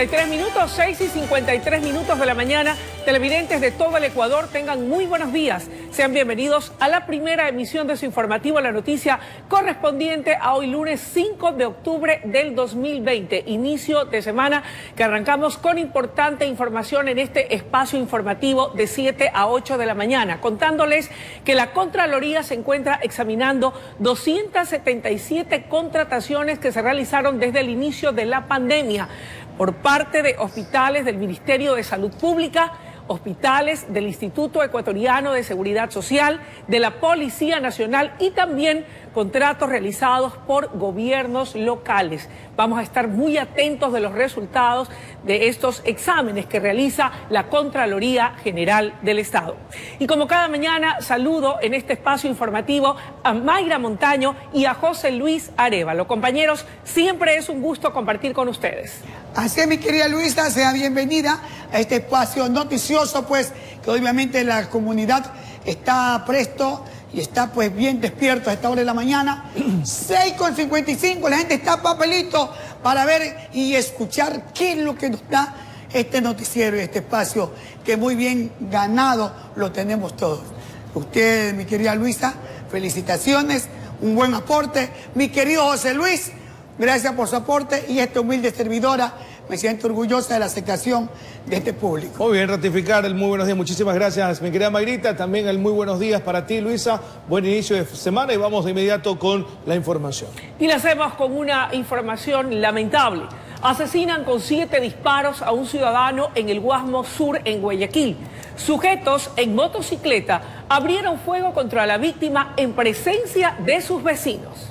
53 minutos, 6:53 de la mañana. Televidentes de todo el Ecuador, tengan muy buenos días. Sean bienvenidos a la primera emisión de su informativo La Noticia, correspondiente a hoy lunes 5 de octubre del 2020. Inicio de semana que arrancamos con importante información en este espacio informativo de 7 a 8 de la mañana, contándoles que la Contraloría se encuentra examinando 277 contrataciones que se realizaron desde el inicio de la pandemia por parte de hospitales del Ministerio de Salud Pública, hospitales del Instituto Ecuatoriano de Seguridad Social, de la Policía Nacional y también contratos realizados por gobiernos locales. Vamos a estar muy atentos de los resultados de estos exámenes que realiza la Contraloría General del Estado. Y como cada mañana, saludo en este espacio informativo a Mayra Montaño y a José Luis Arévalo. Compañeros, siempre es un gusto compartir con ustedes. Así es, mi querida Luisa, sea bienvenida a este espacio noticioso, pues, que obviamente la comunidad está presto y está pues bien despierto a esta hora de la mañana. 6:55, la gente está papelito para ver y escuchar qué es lo que nos da este noticiero y este espacio, que muy bien ganado lo tenemos todos. Usted, mi querida Luisa, felicitaciones, un buen aporte. Mi querido José Luis, gracias por su aporte, y esta humilde servidora, me siento orgullosa de la aceptación de este público. Muy bien, ratificar el muy buenos días. Muchísimas gracias, mi querida Mayrita. También el muy buenos días para ti, Luisa. Buen inicio de semana y vamos de inmediato con la información. Y la hacemos con una información lamentable. Asesinan con 7 disparos a un ciudadano en el Guasmo Sur, en Guayaquil. Sujetos en motocicleta abrieron fuego contra la víctima en presencia de sus vecinos.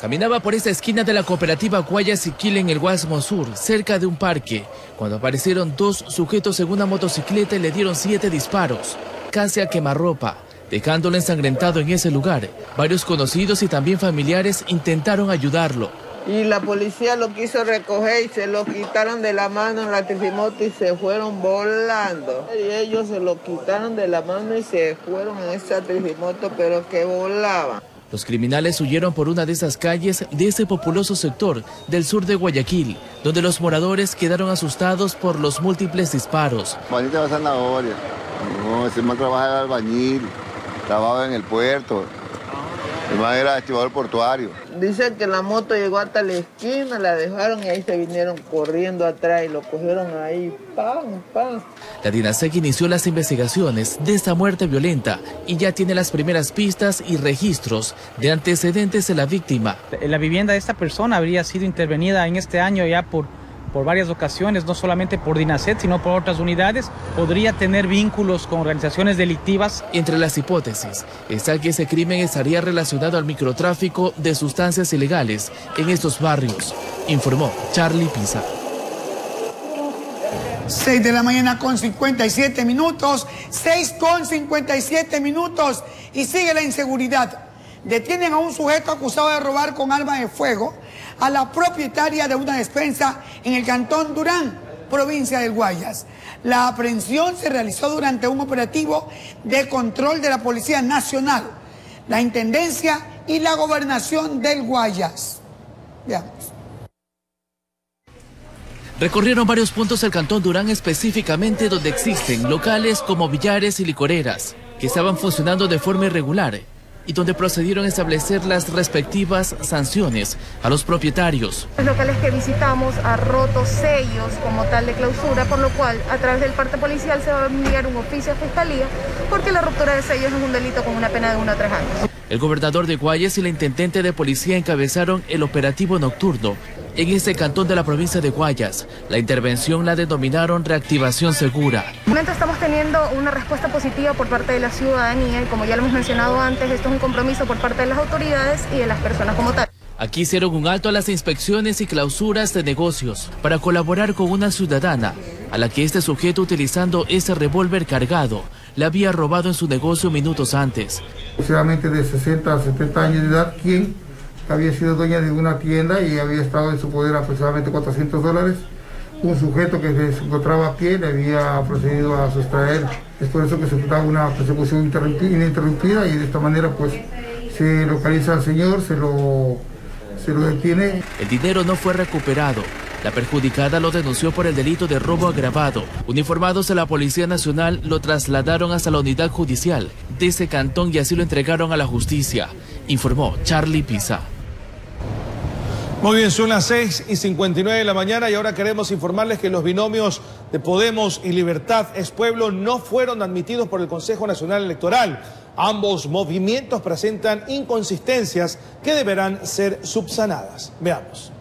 Caminaba por esa esquina de la cooperativa Guayaquil en el Guasmo Sur, cerca de un parque, cuando aparecieron 2 sujetos en una motocicleta y le dieron 7 disparos, casi a quemarropa, dejándolo ensangrentado en ese lugar. Varios conocidos y también familiares intentaron ayudarlo. Y la policía lo quiso recoger y se lo quitaron de la mano en la tricimoto y se fueron volando. Y ellos se lo quitaron de la mano y se fueron en esa tricimoto, pero que volaban. Los criminales huyeron por una de esas calles de ese populoso sector del sur de Guayaquil, donde los moradores quedaron asustados por los múltiples disparos. Juanita Zanahoria, no, ese man trabaja de albañil, trabajaba en el puerto, el man era archivador portuario. Dicen que la moto llegó hasta la esquina, la dejaron y ahí se vinieron corriendo atrás y lo cogieron ahí, ¡pam, pam! La DINASEC inició las investigaciones de esta muerte violenta y ya tiene las primeras pistas y registros de antecedentes de la víctima. La vivienda de esta persona habría sido intervenida en este año ya por varias ocasiones, no solamente por DINASEC, sino por otras unidades. Podría tener vínculos con organizaciones delictivas. Entre las hipótesis está que ese crimen estaría relacionado al microtráfico de sustancias ilegales en estos barrios, informó Charlie Pisa. 6 de la mañana con 57 minutos, 6:57, y sigue la inseguridad. Detienen a un sujeto acusado de robar con arma de fuego a la propietaria de una despensa en el cantón Durán, provincia del Guayas. La aprehensión se realizó durante un operativo de control de la Policía Nacional, la Intendencia y la Gobernación del Guayas. Veamos. Recorrieron varios puntos del cantón Durán, específicamente donde existen locales como billares y licoreras que estaban funcionando de forma irregular y donde procedieron a establecer las respectivas sanciones a los propietarios. Los locales que visitamos han roto sellos como tal de clausura, por lo cual a través del parte policial se va a enviar un oficio a Fiscalía, porque la ruptura de sellos es un delito con una pena de 1 a 3 años. El gobernador de Guayas y la intendente de policía encabezaron el operativo nocturno en este cantón de la provincia de Guayas. La intervención la denominaron reactivación segura. De momento estamos teniendo una respuesta positiva por parte de la ciudadanía y, como ya lo hemos mencionado antes, esto es un compromiso por parte de las autoridades y de las personas como tal. Aquí hicieron un alto a las inspecciones y clausuras de negocios para colaborar con una ciudadana a la que este sujeto, utilizando ese revólver cargado, le había robado en su negocio minutos antes. Aproximadamente de 60 a 70 años de edad, quien había sido dueña de una tienda y había estado en su poder aproximadamente $400. Un sujeto que se encontraba a pie le había procedido a sustraer. Es por eso que se trataba una persecución ininterrumpida, y de esta manera pues se localiza al señor, se se lo detiene. El dinero no fue recuperado. La perjudicada lo denunció por el delito de robo agravado. Uniformados de la Policía Nacional lo trasladaron hasta la unidad judicial de ese cantón y así lo entregaron a la justicia, informó Charlie Pisa. Muy bien, son las 6:59 de la mañana y ahora queremos informarles que los binomios de Podemos y Libertad es Pueblo no fueron admitidos por el Consejo Nacional Electoral. Ambos movimientos presentan inconsistencias que deberán ser subsanadas. Veamos.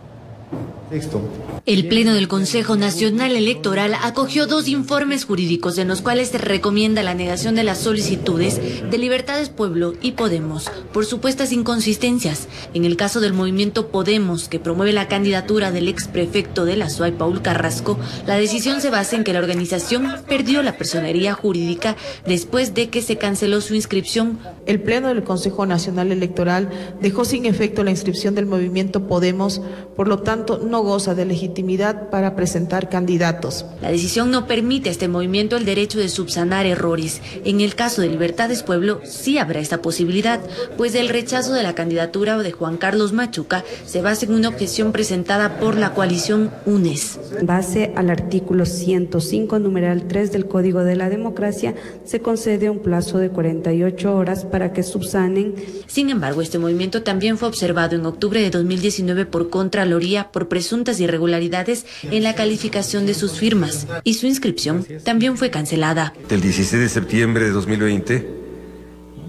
El Pleno del Consejo Nacional Electoral acogió 2 informes jurídicos en los cuales se recomienda la negación de las solicitudes de Libertades Pueblo y Podemos por supuestas inconsistencias. En el caso del movimiento Podemos, que promueve la candidatura del exprefecto de la SUAY, Paul Carrasco, la decisión se basa en que la organización perdió la personería jurídica después de que se canceló su inscripción. El Pleno del Consejo Nacional Electoral dejó sin efecto la inscripción del movimiento Podemos, por lo tanto no goza de legitimidad para presentar candidatos. La decisión no permite a este movimiento el derecho de subsanar errores. En el caso de Libertades Pueblo sí habrá esta posibilidad, pues el rechazo de la candidatura de Juan Carlos Machuca se basa en una objeción presentada por la coalición UNES. En base al artículo 105, numeral 3 del Código de la Democracia, se concede un plazo de 48 horas para que subsanen. Sin embargo, este movimiento también fue observado en octubre de 2019 por Contraloría por presuntas irregularidades en la calificación de sus firmas y su inscripción también fue cancelada. El 16 de septiembre de 2020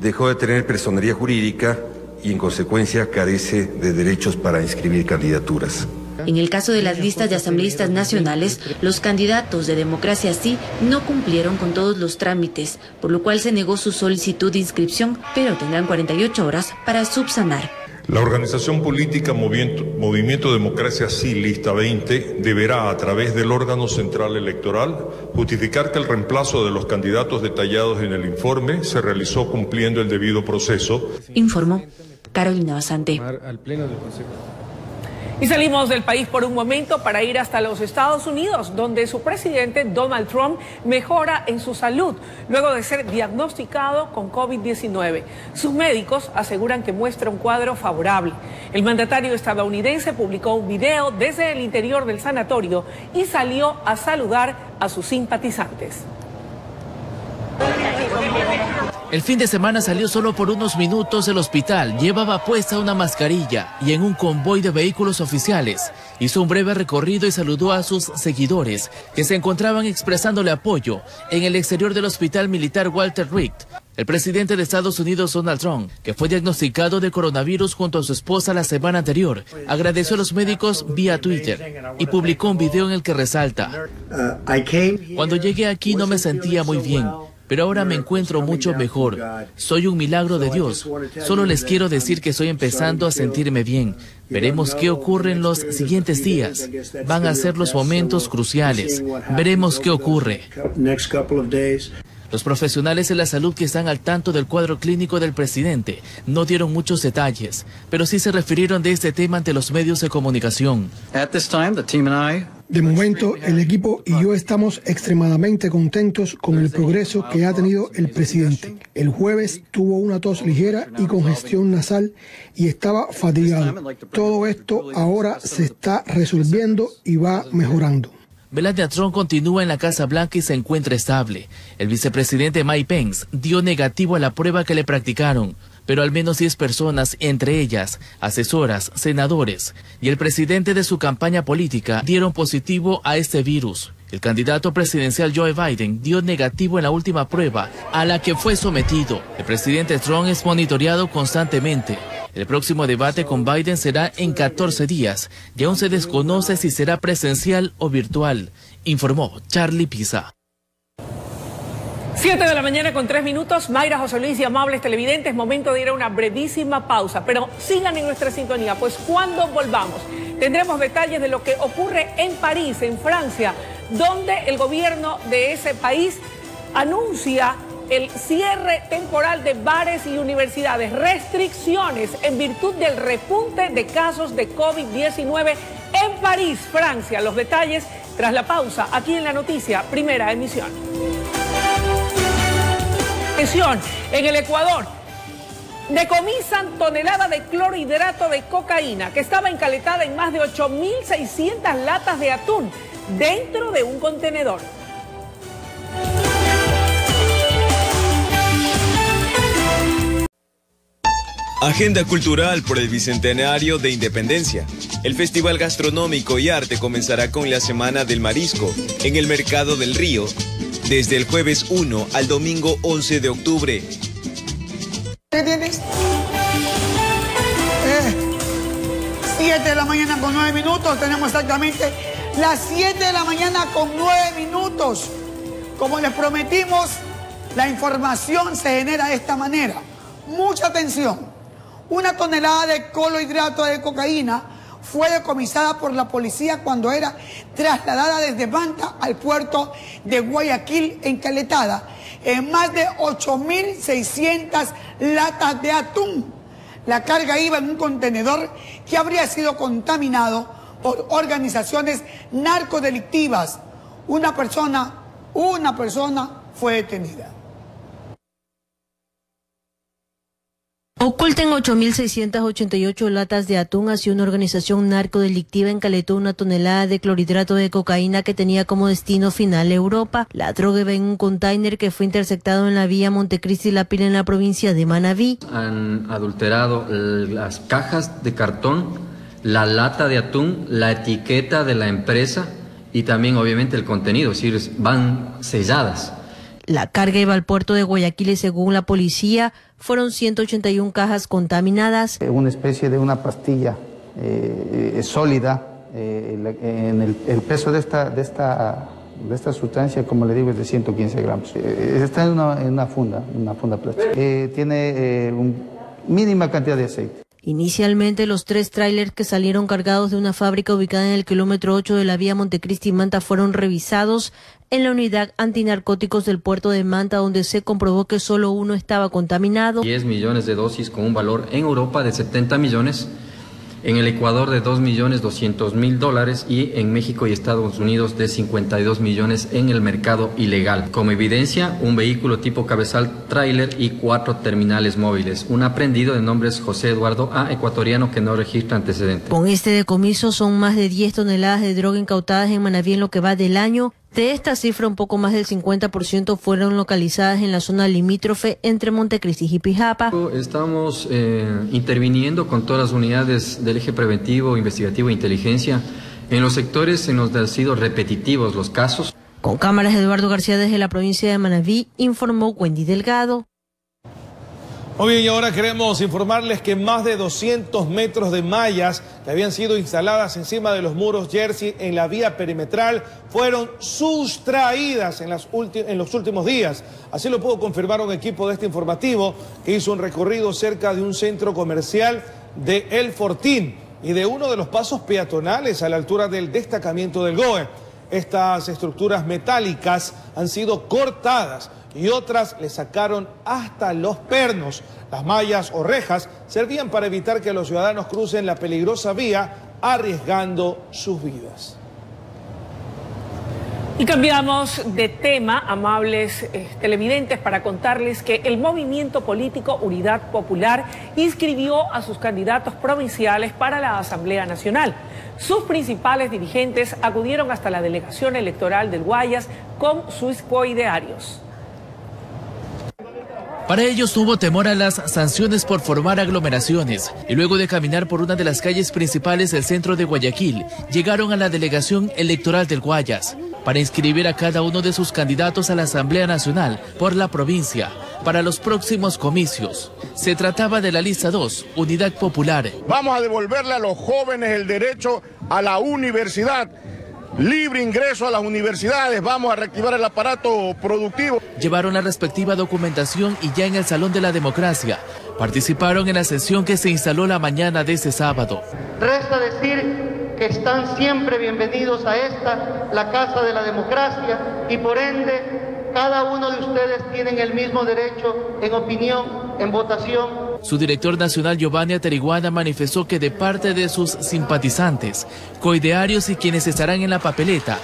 dejó de tener personería jurídica y en consecuencia carece de derechos para inscribir candidaturas. En el caso de las listas de asambleístas nacionales, los candidatos de Democracia Sí no cumplieron con todos los trámites, por lo cual se negó su solicitud de inscripción, pero tendrán 48 horas para subsanar. La organización política Movimiento Democracia Sí, lista 20, deberá, a través del órgano central electoral, justificar que el reemplazo de los candidatos detallados en el informe se realizó cumpliendo el debido proceso. Informó Carolina Basante. Y salimos del país por un momento para ir hasta los Estados Unidos, donde su presidente Donald Trump mejora en su salud luego de ser diagnosticado con COVID-19. Sus médicos aseguran que muestra un cuadro favorable. El mandatario estadounidense publicó un video desde el interior del sanatorio y salió a saludar a sus simpatizantes. El fin de semana salió solo por unos minutos del hospital, llevaba puesta una mascarilla y en un convoy de vehículos oficiales hizo un breve recorrido y saludó a sus seguidores que se encontraban expresándole apoyo en el exterior del hospital militar Walter Reed. El presidente de Estados Unidos, Donald Trump, que fue diagnosticado de coronavirus junto a su esposa la semana anterior, agradeció a los médicos vía Twitter y publicó un video en el que resalta: "Cuando llegué aquí no me sentía muy bien, pero ahora me encuentro mucho mejor. Soy un milagro de Dios. Solo les quiero decir que estoy empezando a sentirme bien. Veremos qué ocurre en los siguientes días. Van a ser los momentos cruciales. Veremos qué ocurre". Los profesionales de la salud que están al tanto del cuadro clínico del presidente no dieron muchos detalles, pero sí se refirieron de este tema ante los medios de comunicación. De momento, el equipo y yo estamos extremadamente contentos con el progreso que ha tenido el presidente. El jueves tuvo una tos ligera y congestión nasal y estaba fatigado. Todo esto ahora se está resolviendo y va mejorando. Melania Trump continúa en la Casa Blanca y se encuentra estable. El vicepresidente Mike Pence dio negativo a la prueba que le practicaron, pero al menos 10 personas, entre ellas asesoras, senadores y el presidente de su campaña política, dieron positivo a este virus. El candidato presidencial Joe Biden dio negativo en la última prueba a la que fue sometido. El presidente Trump es monitoreado constantemente. El próximo debate con Biden será en 14 días y aún se desconoce si será presencial o virtual, informó Charlie Pisa. 7 de la mañana con 3 minutos. Mayra, José Luis y amables televidentes, momento de ir a una brevísima pausa, pero sigan en nuestra sintonía, pues cuando volvamos tendremos detalles de lo que ocurre en París, en Francia, donde el gobierno de ese país anuncia el cierre temporal de bares y universidades, restricciones en virtud del repunte de casos de COVID-19 en París, Francia. Los detalles tras la pausa, aquí en La Noticia, primera emisión. En el Ecuador, Decomisan tonelada de clorhidrato de cocaína que estaba encaletada en más de 8.600 latas de atún dentro de un contenedor. Agenda cultural por el Bicentenario de Independencia. El Festival Gastronómico y Arte comenzará con la Semana del Marisco en el Mercado del Río desde el jueves 1 al domingo 11 de octubre. ¿Qué tienes? 7 de la mañana con 9 minutos. Tenemos exactamente las 7 de la mañana con 9 minutos. Como les prometimos, la información se genera de esta manera. Mucha atención. Una tonelada de clorhidrato de cocaína fue decomisada por la policía cuando era trasladada desde Manta al puerto de Guayaquil, encaletada en más de 8.600 latas de atún. La carga iba en un contenedor que habría sido contaminado por organizaciones narcodelictivas. Una persona fue detenida. Ocultan 8.688 latas de atún hacia una organización narcodelictiva encaletó una tonelada de clorhidrato de cocaína que tenía como destino final Europa. La droga iba en un container que fue interceptado en la vía Montecristi La Pila en la provincia de Manabí. Han adulterado las cajas de cartón, la lata de atún, la etiqueta de la empresa y también obviamente el contenido, es decir, van selladas. La carga iba al puerto de Guayaquil y según la policía fueron 181 cajas contaminadas. Una especie de una pastilla sólida, el peso de esta sustancia, como le digo, es de 115 gramos. Está en una funda plástica. Tiene mínima cantidad de aceite. Inicialmente, los 3 tráilers que salieron cargados de una fábrica ubicada en el kilómetro 8 de la vía Montecristi Manta fueron revisados en la unidad antinarcóticos del puerto de Manta, donde se comprobó que solo uno estaba contaminado. 10 millones de dosis con un valor en Europa de 70 millones, en el Ecuador de $2.200.000 y en México y Estados Unidos de 52 millones en el mercado ilegal. Como evidencia, un vehículo tipo cabezal tráiler y 4 terminales móviles. Un aprehendido de nombre es José Eduardo A., ecuatoriano que no registra antecedentes. Con este decomiso son más de 10 toneladas de droga incautadas en Manabí en lo que va del año. De esta cifra, un poco más del 50% fueron localizadas en la zona limítrofe entre Montecristi y Pijapa. Estamos interviniendo con todas las unidades del eje preventivo, investigativo e inteligencia en los sectores en los que han sido repetitivos los casos. Con cámaras, Eduardo García desde la provincia de Manabí, informó Wendy Delgado. Muy bien, y ahora queremos informarles que más de 200 metros de mallas que habían sido instaladas encima de los muros Jersey en la vía perimetral fueron sustraídas en los últimos días. Así lo pudo confirmar un equipo de este informativo que hizo un recorrido cerca de un centro comercial de El Fortín y de uno de los pasos peatonales a la altura del destacamento del GOE. Estas estructuras metálicas han sido cortadas y otras le sacaron hasta los pernos. Las mallas o rejas servían para evitar que los ciudadanos crucen la peligrosa vía arriesgando sus vidas. Y cambiamos de tema, amables televidentes, para contarles que el movimiento político Unidad Popular inscribió a sus candidatos provinciales para la Asamblea Nacional. Sus principales dirigentes acudieron hasta la delegación electoral del Guayas con sus coidearios. Para ellos no hubo temor a las sanciones por formar aglomeraciones y luego de caminar por una de las calles principales del centro de Guayaquil, llegaron a la delegación electoral del Guayas para inscribir a cada uno de sus candidatos a la Asamblea Nacional por la provincia para los próximos comicios. Se trataba de la lista 2, Unidad Popular. Vamos a devolverle a los jóvenes el derecho a la universidad. Libre ingreso a las universidades, vamos a reactivar el aparato productivo. Llevaron la respectiva documentación y ya en el Salón de la Democracia participaron en la sesión que se instaló la mañana de este sábado. Resta decir que están siempre bienvenidos a esta, la Casa de la Democracia, y por ende cada uno de ustedes tienen el mismo derecho en opinión, en votación. Su director nacional, Giovanni Ateriguana, manifestó que de parte de sus simpatizantes, coidearios y quienes estarán en la papeleta,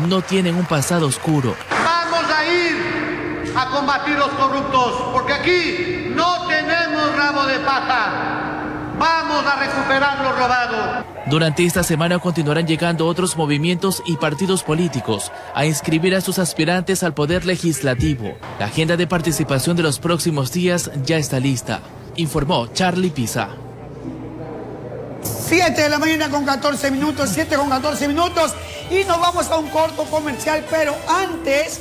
no tienen un pasado oscuro. Vamos a ir a combatir los corruptos, porque aquí no tenemos tenemos rabo de paja. Vamos a recuperar lo robado. Durante esta semana continuarán llegando otros movimientos y partidos políticos a inscribir a sus aspirantes al Poder Legislativo. La agenda de participación de los próximos días ya está lista, informó Charlie Pisa. 7 de la mañana con 14 minutos, 7 con 14 minutos y nos vamos a un corto comercial, pero antes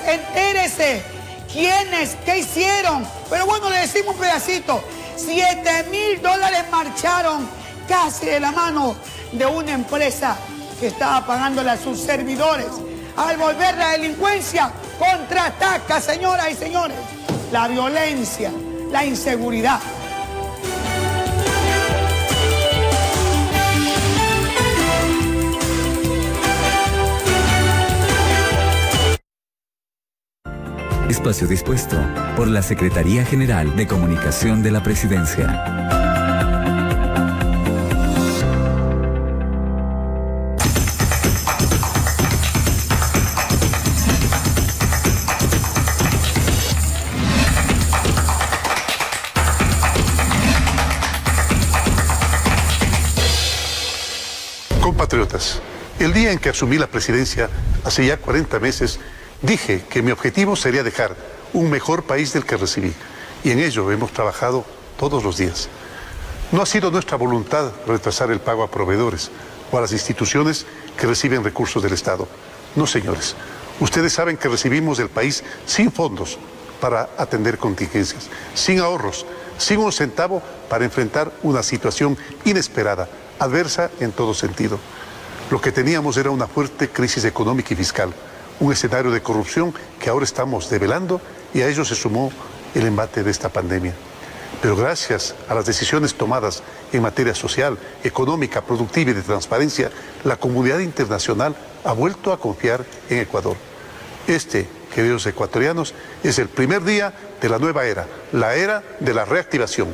entérese quiénes, qué hicieron. Pero bueno, le decimos un pedacito. $7.000 marcharon casi de la mano de una empresa que estaba pagándole a sus servidores. Al volver la delincuencia, contraataca, señoras y señores, la violencia, la inseguridad. Espacio dispuesto por la Secretaría General de Comunicación de la Presidencia. Compatriotas, el día en que asumí la presidencia, hace ya 40 meses, dije que mi objetivo sería dejar un mejor país del que recibí, y en ello hemos trabajado todos los días. No ha sido nuestra voluntad retrasar el pago a proveedores o a las instituciones que reciben recursos del Estado. No, señores. Ustedes saben que recibimos del país sin fondos para atender contingencias, sin ahorros, sin un centavo para enfrentar una situación inesperada, adversa en todo sentido. Lo que teníamos era una fuerte crisis económica y fiscal, un escenario de corrupción que ahora estamos develando, y a ello se sumó el embate de esta pandemia. Pero gracias a las decisiones tomadas en materia social, económica, productiva y de transparencia, la comunidad internacional ha vuelto a confiar en Ecuador. Este, queridos ecuatorianos, es el primer día de la nueva era, la era de la reactivación.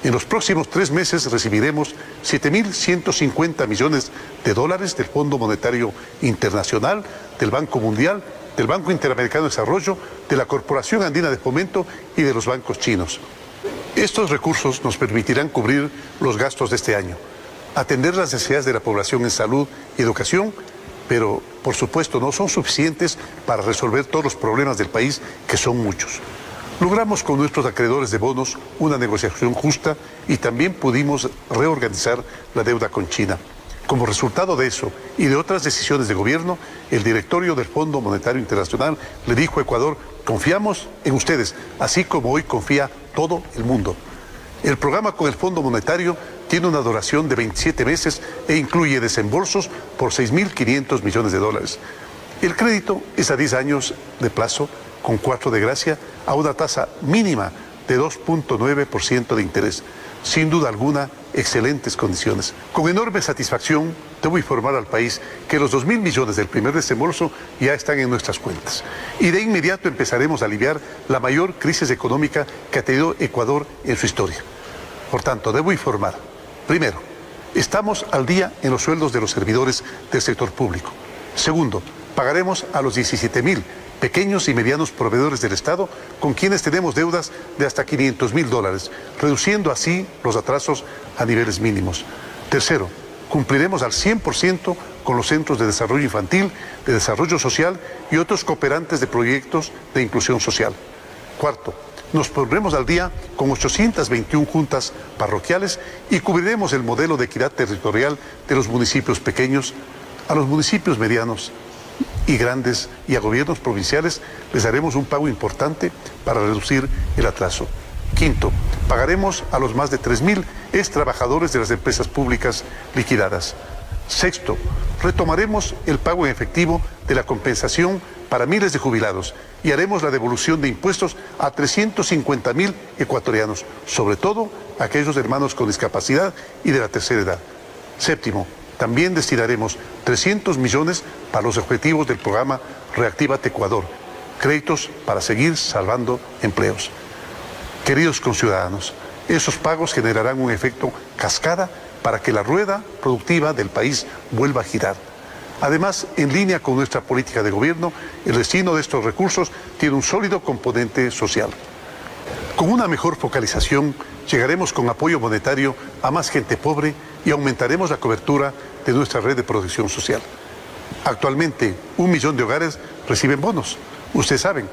En los próximos 3 meses recibiremos $7.150 millones del Fondo Monetario Internacional, del Banco Mundial, del Banco Interamericano de Desarrollo, de la Corporación Andina de Fomento y de los bancos chinos. Estos recursos nos permitirán cubrir los gastos de este año, atender las necesidades de la población en salud y educación, pero por supuesto no son suficientes para resolver todos los problemas del país, que son muchos. Logramos con nuestros acreedores de bonos una negociación justa y también pudimos reorganizar la deuda con China. Como resultado de eso y de otras decisiones de gobierno, el directorio del Fondo Monetario Internacional le dijo a Ecuador: confiamos en ustedes, así como hoy confía todo el mundo. El programa con el Fondo Monetario tiene una duración de 27 meses e incluye desembolsos por $6.500 millones. El crédito es a 10 años de plazo, con 4 de gracia, a una tasa mínima de 2.9% de interés. Sin duda alguna, excelentes condiciones. Con enorme satisfacción, debo informar al país que los 2.000 millones del primer desembolso ya están en nuestras cuentas. Y de inmediato empezaremos a aliviar la mayor crisis económica que ha tenido Ecuador en su historia. Por tanto, debo informar. Primero, estamos al día en los sueldos de los servidores del sector público. Segundo, pagaremos a los 17.000 pequeños y medianos proveedores del Estado con quienes tenemos deudas de hasta $500.000, reduciendo así los atrasos a niveles mínimos. Tercero, cumpliremos al 100% con los centros de desarrollo infantil, de desarrollo social y otros cooperantes de proyectos de inclusión social. Cuarto, nos pondremos al día con 821 juntas parroquiales y cubriremos el modelo de equidad territorial de los municipios pequeños. A los municipios medianos y grandes y a gobiernos provinciales les daremos un pago importante para reducir el atraso. Quinto, pagaremos a los más de 3.000 extrabajadores de las empresas públicas liquidadas. Sexto, retomaremos el pago en efectivo de la compensación para miles de jubilados y haremos la devolución de impuestos a 350.000 ecuatorianos, sobre todo a aquellos hermanos con discapacidad y de la tercera edad. Séptimo, también destinaremos 300 millones para los objetivos del programa Reactívate Ecuador, créditos para seguir salvando empleos. Queridos conciudadanos, esos pagos generarán un efecto cascada para que la rueda productiva del país vuelva a girar. Además, en línea con nuestra política de gobierno, el destino de estos recursos tiene un sólido componente social. Con una mejor focalización, llegaremos con apoyo monetario a más gente pobre y aumentaremos la cobertura de nuestra red de protección social. Actualmente, 1 millón de hogares reciben bonos, ustedes saben,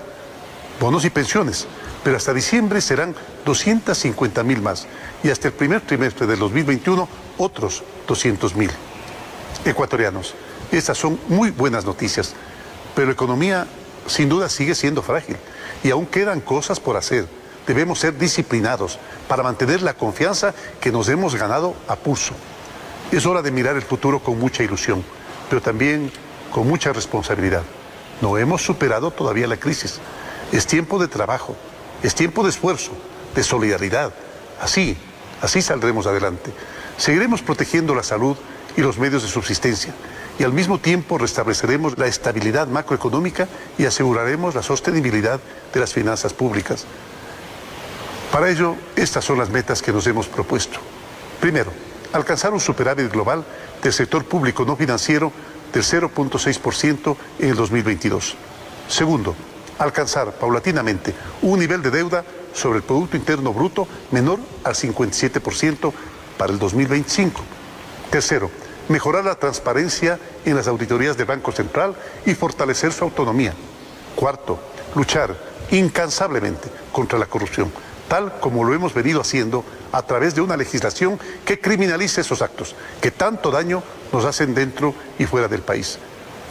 bonos y pensiones, pero hasta diciembre serán 250.000 más y hasta el primer trimestre del 2021 otros 200.000. Ecuatorianos, estas son muy buenas noticias, pero la economía sin duda sigue siendo frágil y aún quedan cosas por hacer. Debemos ser disciplinados para mantener la confianza que nos hemos ganado a pulso. Es hora de mirar el futuro con mucha ilusión, pero también con mucha responsabilidad. No hemos superado todavía la crisis. Es tiempo de trabajo, es tiempo de esfuerzo, de solidaridad. Así saldremos adelante. Seguiremos protegiendo la salud y los medios de subsistencia y al mismo tiempo restableceremos la estabilidad macroeconómica y aseguraremos la sostenibilidad de las finanzas públicas. Para ello, estas son las metas que nos hemos propuesto. Primero, alcanzar un superávit global del sector público no financiero del 0.6% en el 2022. Segundo, alcanzar paulatinamente un nivel de deuda sobre el Producto Interno Bruto menor al 57% para el 2025. Tercero, mejorar la transparencia en las auditorías del Banco Central y fortalecer su autonomía. Cuarto, luchar incansablemente contra la corrupción, tal como lo hemos venido haciendo a través de una legislación que criminalice esos actos, que tanto daño nos hacen dentro y fuera del país.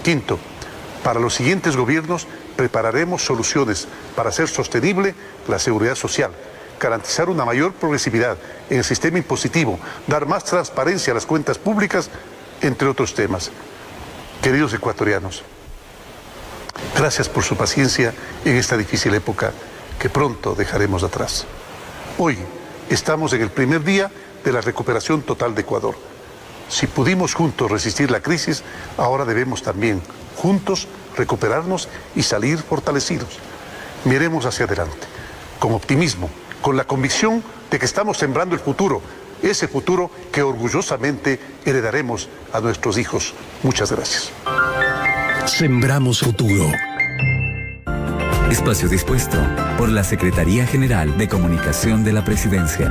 Quinto, para los siguientes gobiernos prepararemos soluciones para hacer sostenible la seguridad social, garantizar una mayor progresividad en el sistema impositivo, dar más transparencia a las cuentas públicas, entre otros temas. Queridos ecuatorianos, gracias por su paciencia en esta difícil época que pronto dejaremos atrás. Hoy estamos en el primer día de la recuperación total de Ecuador. Si pudimos juntos resistir la crisis, ahora debemos también juntos recuperarnos y salir fortalecidos. Miremos hacia adelante, con optimismo, con la convicción de que estamos sembrando el futuro, ese futuro que orgullosamente heredaremos a nuestros hijos. Muchas gracias. Sembramos futuro. Espacio dispuesto por la Secretaría General de Comunicación de la Presidencia.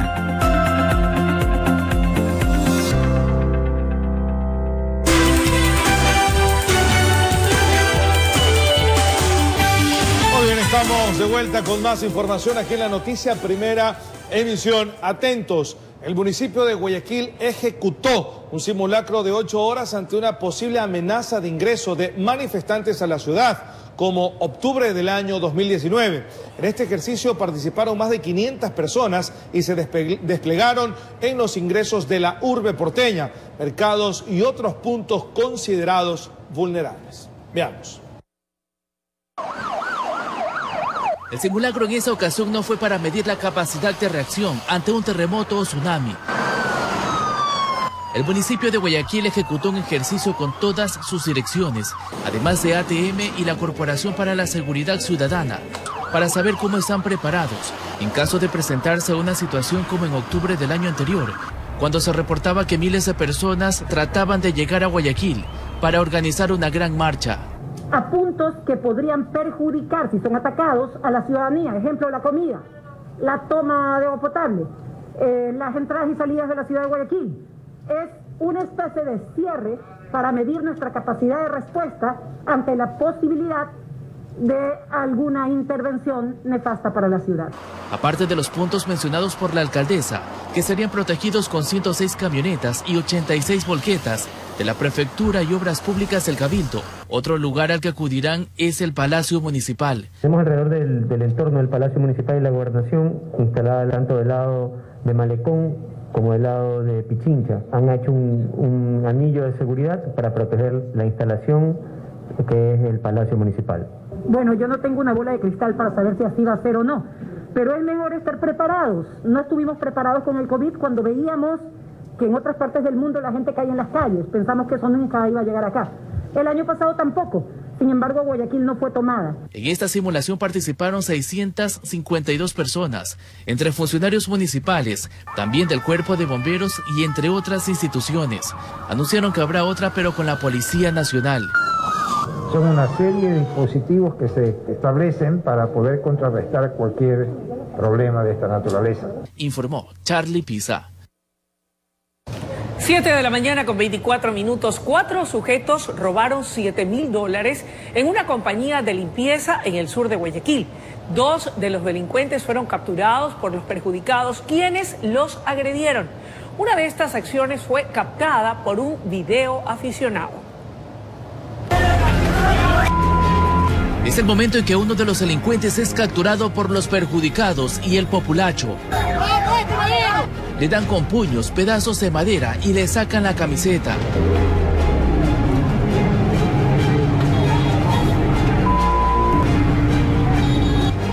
Muy bien, estamos de vuelta con más información aquí en la noticia primera emisión. Atentos, el municipio de Guayaquil ejecutó un simulacro de 8 horas ante una posible amenaza de ingreso de manifestantes a la ciudad, como octubre del año 2019. En este ejercicio participaron más de 500 personas y se desplegaron en los ingresos de la urbe porteña, mercados y otros puntos considerados vulnerables. Veamos. El simulacro en esa ocasión no fue para medir la capacidad de reacción ante un terremoto o tsunami. El municipio de Guayaquil ejecutó un ejercicio con todas sus direcciones, además de ATM y la Corporación para la Seguridad Ciudadana, para saber cómo están preparados en caso de presentarse una situación como en octubre del año anterior, cuando se reportaba que miles de personas trataban de llegar a Guayaquil para organizar una gran marcha. A puntos que podrían perjudicar, si son atacados, a la ciudadanía. Ejemplo, la comida, la toma de agua potable, las entradas y salidas de la ciudad de Guayaquil. Es una especie de cierre para medir nuestra capacidad de respuesta ante la posibilidad de alguna intervención nefasta para la ciudad. Aparte de los puntos mencionados por la alcaldesa, que serían protegidos con 106 camionetas y 86 volquetas de la Prefectura y Obras Públicas del Cabildo, otro lugar al que acudirán es el Palacio Municipal. Tenemos alrededor del entorno del Palacio Municipal y la Gobernación, instalada tanto del lado de Malecón como del lado de Pichincha. Han hecho un anillo de seguridad para proteger la instalación que es el Palacio Municipal. Bueno, yo no tengo una bola de cristal para saber si así va a ser o no, pero es mejor estar preparados. No estuvimos preparados con el COVID cuando veíamos que en otras partes del mundo la gente caía en las calles. Pensamos que eso nunca iba a llegar acá. El año pasado tampoco. Sin embargo, Guayaquil no fue tomada. En esta simulación participaron 652 personas, entre funcionarios municipales, también del Cuerpo de Bomberos y entre otras instituciones. Anunciaron que habrá otra, pero con la Policía Nacional. Son una serie de dispositivos que se establecen para poder contrarrestar cualquier problema de esta naturaleza. Informó Charlie Pisa. 7 de la mañana con 24 minutos. 4 sujetos robaron $7.000 en una compañía de limpieza en el sur de Guayaquil. 2 de los delincuentes fueron capturados por los perjudicados, quienes los agredieron. Una de estas acciones fue captada por un video aficionado. Es el momento en que uno de los delincuentes es capturado por los perjudicados y el populacho. Le dan con puños pedazos de madera y le sacan la camiseta.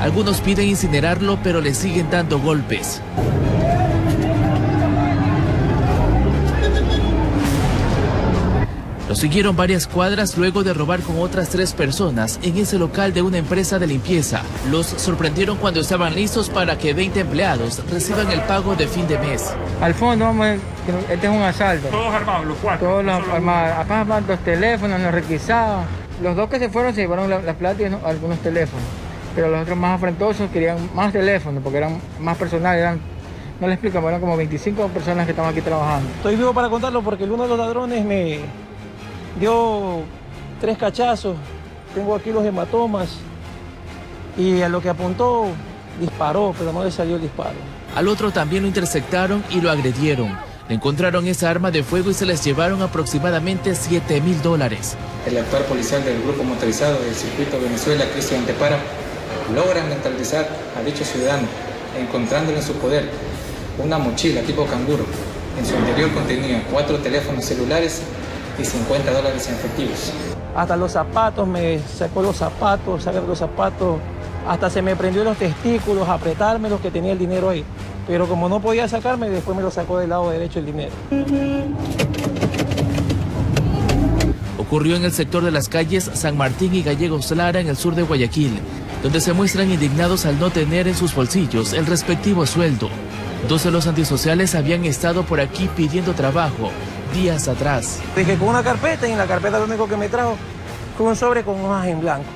Algunos piden incinerarlo, pero le siguen dando golpes. Lo siguieron varias cuadras luego de robar con otras 3 personas en ese local de una empresa de limpieza. Los sorprendieron cuando estaban listos para que 20 empleados reciban el pago de fin de mes. Al fondo, este es un asalto. ¿Todos armados, los 4? Todos armados. Aparte los teléfonos, nos requisaban. Los 2 que se fueron se llevaron las plata y algunos teléfonos. Pero los otros más afrentosos querían más teléfonos porque eran más personales. No les explicamos, eran como 25 personas que estaban aquí trabajando. Estoy vivo para contarlo porque uno de los ladrones me dio 3 cachazos, tengo aquí los hematomas y a lo que apuntó disparó, pero no le salió el disparo. Al otro también lo interceptaron y lo agredieron. Le encontraron esa arma de fuego y se les llevaron aproximadamente $7.000. El actual policial del grupo motorizado del circuito Venezuela, Cristian Tepara, logra neutralizar a dicho ciudadano, encontrándole en su poder una mochila tipo canguro. En su interior contenía 4 teléfonos celulares y $50 en efectivos. Hasta los zapatos, me sacó los zapatos, hasta se me prendió los testículos, apretarme los que tenía el dinero ahí. Pero como no podía sacarme, después me lo sacó del lado derecho el dinero. Ocurrió en el sector de las calles San Martín y Gallegos Lara, en el sur de Guayaquil, donde se muestran indignados al no tener en sus bolsillos el respectivo sueldo. 2 de los antisociales habían estado por aquí pidiendo trabajo días atrás. Dije con una carpeta y en la carpeta lo único que me trajo fue un sobre con hojas en blanco.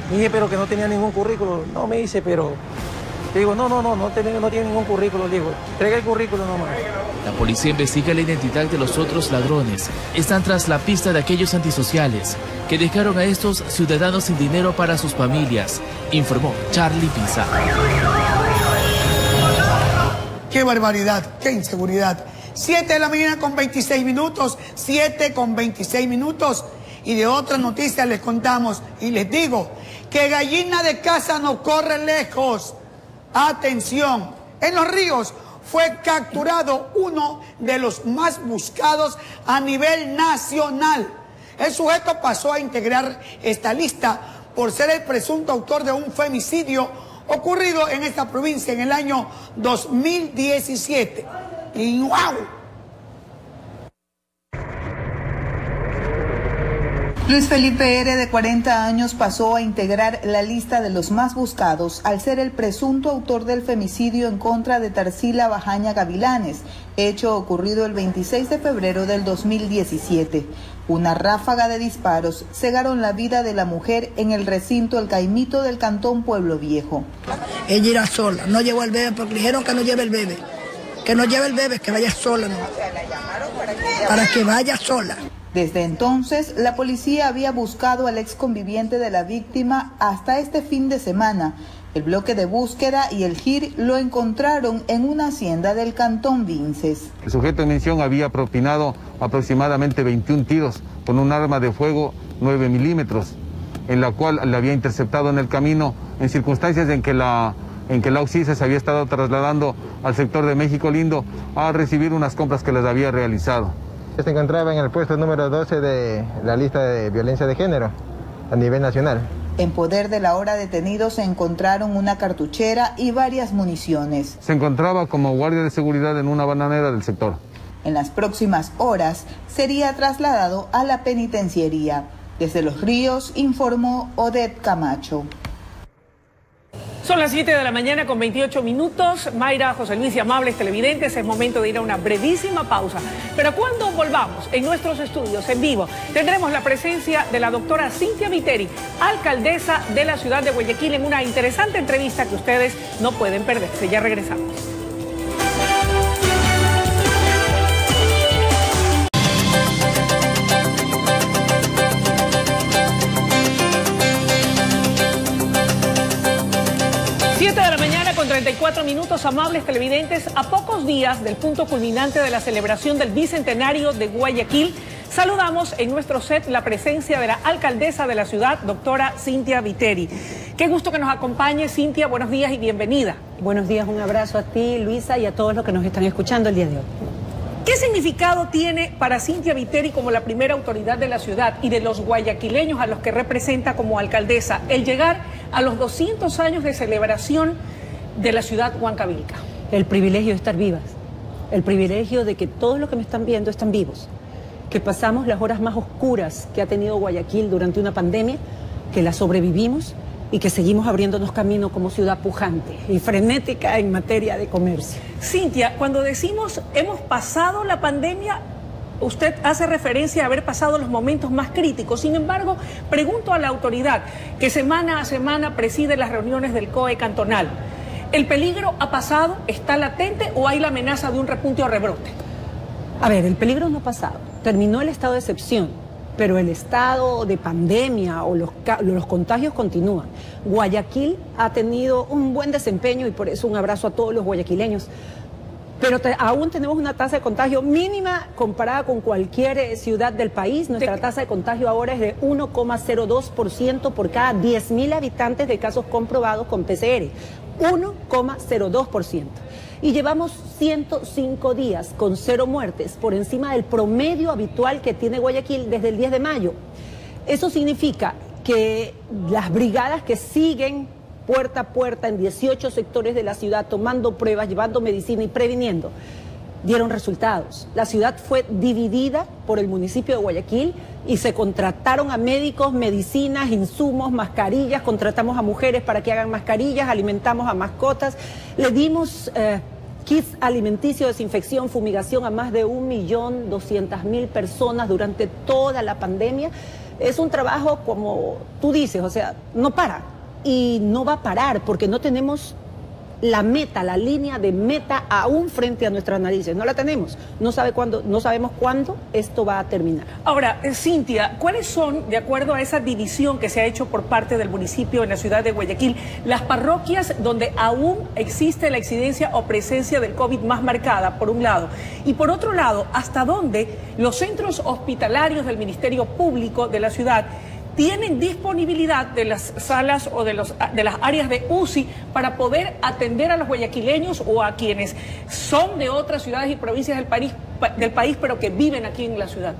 Dije, pero que no tenía ningún currículo. No, me dice, pero... Digo, no tiene ningún currículo. Digo, traiga el currículo nomás. La policía investiga la identidad de los otros ladrones. Están tras la pista de aquellos antisociales que dejaron a estos ciudadanos sin dinero para sus familias, informó Charlie Pisa. ¡Qué barbaridad! ¡Qué inseguridad! 7 de la mañana con 26 minutos, 7 con 26 minutos. Y de otras noticias les contamos y les digo que gallina de casa no corre lejos. Atención, en Los Ríos fue capturado uno de los más buscados a nivel nacional. El sujeto pasó a integrar esta lista por ser el presunto autor de un femicidio ocurrido en esta provincia en el año 2017. Y ¡wow! Luis Felipe R., de 40 años, pasó a integrar la lista de los más buscados al ser el presunto autor del femicidio en contra de Tarsila Bajaña Gavilanes, hecho ocurrido el 26 de febrero del 2017. Una ráfaga de disparos cegaron la vida de la mujer en el recinto El Caimito del cantón Pueblo Viejo. Ella irá sola, no llevó al bebé porque dijeron que no lleve el bebé. Que no lleve el bebé, que vaya sola, ¿no? Para que vaya sola. Desde entonces, la policía había buscado al ex conviviente de la víctima hasta este fin de semana. El bloque de búsqueda y el GIR lo encontraron en una hacienda del cantón Vinces. El sujeto en mención había propinado aproximadamente 21 tiros con un arma de fuego 9 milímetros, en la cual le había interceptado en el camino en circunstancias en que la OXISE se había estado trasladando al sector de México Lindo a recibir unas compras que les había realizado. Se encontraba en el puesto número 12 de la lista de violencia de género a nivel nacional. En poder de la ahora detenido se encontraron una cartuchera y varias municiones. Se encontraba como guardia de seguridad en una bananera del sector. En las próximas horas sería trasladado a la penitenciaría. Desde Los Ríos informó Odette Camacho. Son las 7 de la mañana con 28 minutos. Mayra, José Luis y amables televidentes, es momento de ir a una brevísima pausa. Pero cuando volvamos en nuestros estudios en vivo, tendremos la presencia de la doctora Cynthia Viteri, alcaldesa de la ciudad de Guayaquil, en una interesante entrevista que ustedes no pueden perderse. Ya regresamos. De la mañana con 34 minutos, amables televidentes, a pocos días del punto culminante de la celebración del bicentenario de Guayaquil, saludamos en nuestro set la presencia de la alcaldesa de la ciudad, doctora Cynthia Viteri. Qué gusto que nos acompañe, Cynthia, buenos días y bienvenida. Buenos días, un abrazo a ti, Luisa, y a todos los que nos están escuchando el día de hoy. ¿Qué significado tiene para Cynthia Viteri como la primera autoridad de la ciudad y de los guayaquileños a los que representa como alcaldesa el llegar a los 200 años de celebración de la ciudad huancavilca? El privilegio de estar vivas, el privilegio de que todos los que me están viendo están vivos, que pasamos las horas más oscuras que ha tenido Guayaquil durante una pandemia, que la sobrevivimos y que seguimos abriéndonos camino como ciudad pujante y frenética en materia de comercio. Cynthia, cuando decimos hemos pasado la pandemia, usted hace referencia a haber pasado los momentos más críticos. Sin embargo, pregunto a la autoridad que semana a semana preside las reuniones del COE cantonal, ¿el peligro ha pasado, está latente o hay la amenaza de un repunte o rebrote? A ver, el peligro no ha pasado, terminó el estado de excepción, pero el estado de pandemia o los contagios continúan. Guayaquil ha tenido un buen desempeño y por eso un abrazo a todos los guayaquileños. Pero aún tenemos una tasa de contagio mínima comparada con cualquier ciudad del país. Nuestra tasa de contagio ahora es de 1,02% por cada 10.000 habitantes de casos comprobados con PCR. 1,02%. Y llevamos 105 días con 0 muertes, por encima del promedio habitual que tiene Guayaquil desde el 10 de mayo. Eso significa que las brigadas que siguen puerta a puerta en 18 sectores de la ciudad, tomando pruebas, llevando medicina y previniendo, dieron resultados. La ciudad fue dividida por el municipio de Guayaquil y se contrataron a médicos, medicinas, insumos, mascarillas, contratamos a mujeres para que hagan mascarillas, alimentamos a mascotas, le dimos kits alimenticios, desinfección, fumigación a más de 1.200.000 personas durante toda la pandemia. Es un trabajo, como tú dices, o sea, no para y no va a parar porque no tenemos la meta, la línea de meta aún frente a nuestras narices. No la tenemos. No sabemos cuándo esto va a terminar. Ahora, Cynthia, ¿cuáles son, de acuerdo a esa división que se ha hecho por parte del municipio en la ciudad de Guayaquil, las parroquias donde aún existe la incidencia o presencia del COVID más marcada, por un lado? Y por otro lado, ¿hasta dónde los centros hospitalarios del Ministerio Público de la ciudad tienen disponibilidad de las salas o de las áreas de UCI para poder atender a los guayaquileños o a quienes son de otras ciudades y provincias del país pero que viven aquí en la ciudad?